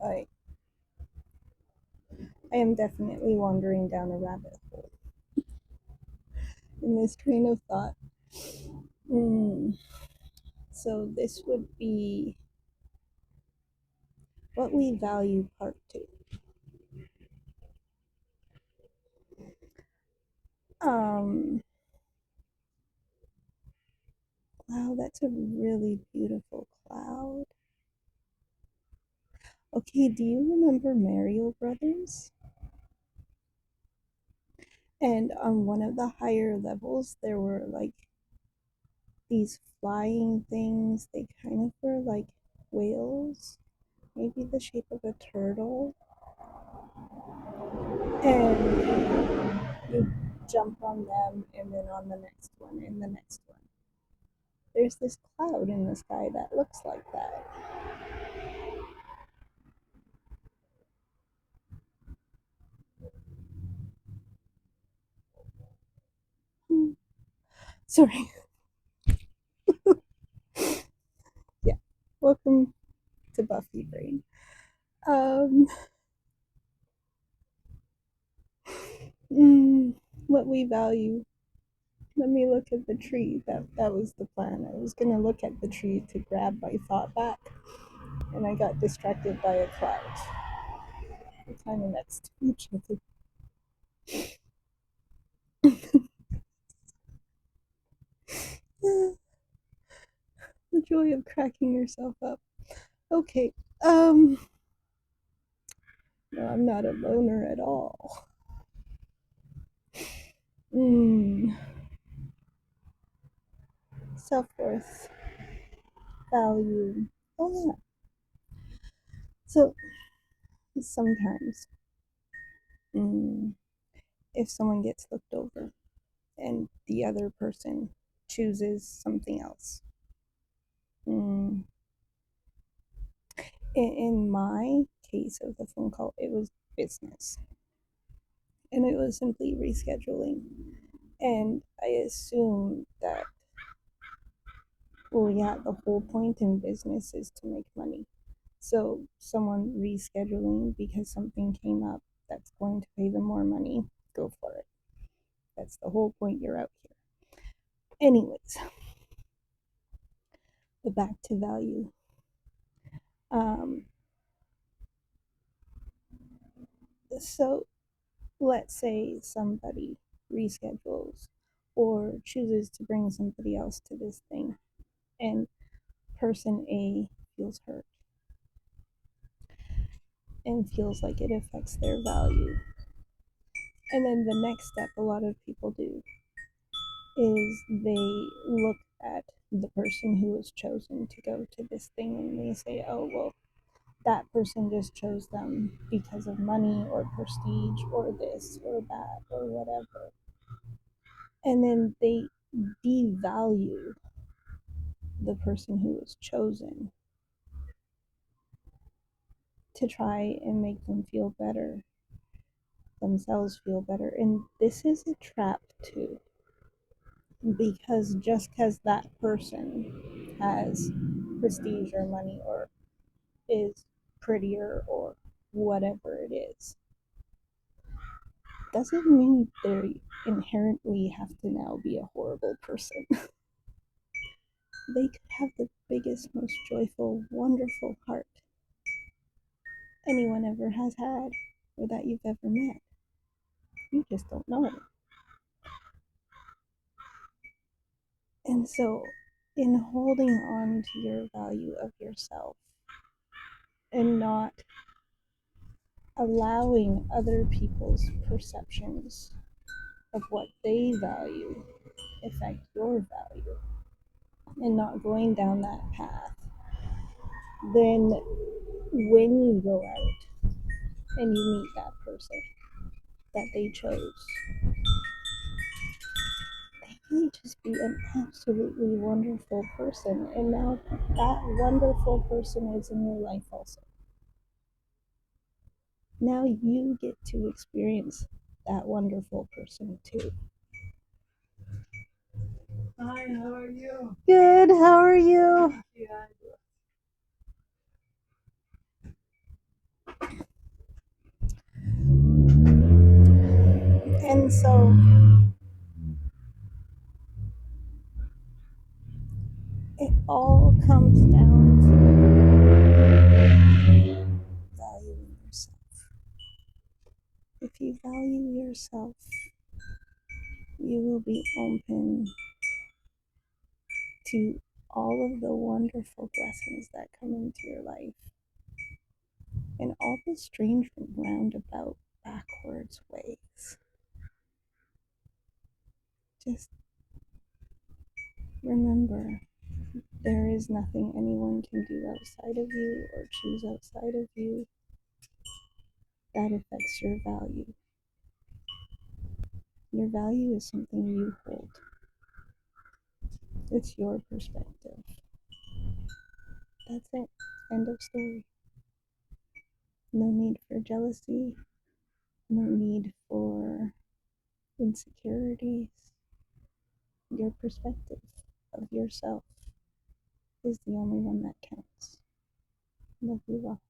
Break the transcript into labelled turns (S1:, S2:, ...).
S1: I I am definitely wandering down a rabbit hole in this train of thought. Mm, so this would be what we value part two. Um, wow, that's a really beautiful cloud. Okay, do you remember Mario Brothers? And on one of the higher levels, there were like these flying things. They kind of were like whales, maybe the shape of a turtle. And you jump on them, and then on the next one, and the next one. There's this cloud in the sky that looks like that. Hmm. Sorry. Yeah. Welcome to Buffy Brain. Um, what we value. Let me look at the tree. That was the plan. I was gonna look at the tree to grab my thought back, and I got distracted by a cloud. We're kind of next to each other. The joy of cracking yourself up. Okay. Um. No, I'm not a loner at all. Mm. Self worth, value. Oh yeah. So sometimes, mm, if someone gets looked over and the other person chooses something else, mm, in my case of the phone call, it was business, and it was simply rescheduling. And I assume that, well, yeah, the whole point in business is to make money. So, someone rescheduling because something came up that's going to pay them more money, go for it. That's the whole point you're out here. Anyways, the back to value. Um, so, let's say somebody reschedules or chooses to bring somebody else to this thing, and person A feels hurt and feels like it affects their value. And then the next step a lot of people do is they look at the person who was chosen to go to this thing and they say, oh, well, that person just chose them because of money or prestige or this or that or whatever. And then they devalue the person who was chosen to try and make them feel better, themselves feel better. And this is a trap too, because just because that person has prestige or money or is prettier or whatever it is, doesn't mean they inherently have to now be a horrible person. They could have the biggest, most joyful, wonderful heart anyone ever has had or that you've ever met. You just don't know it. And so, in holding on to your value of yourself and not allowing other people's perceptions of what they value affect your value and not going down that path, then when you go out and you meet that person that they chose, they may just be an absolutely wonderful person. And now that wonderful person is in your life also. Now you get to experience that wonderful person too. Hi, how are you? Good, how are you? Yeah. so it all comes down to valuing yourself. If you value yourself, you will be open to all of the wonderful blessings that come into your life in all the strange roundabout backwards ways. Just remember, there is nothing anyone can do outside of you or choose outside of you that affects your value. Your value is something you hold. It's your perspective. That's it. End of story. No need for jealousy. No need for insecurities. Your perspective of yourself is the only one that counts. Love you all.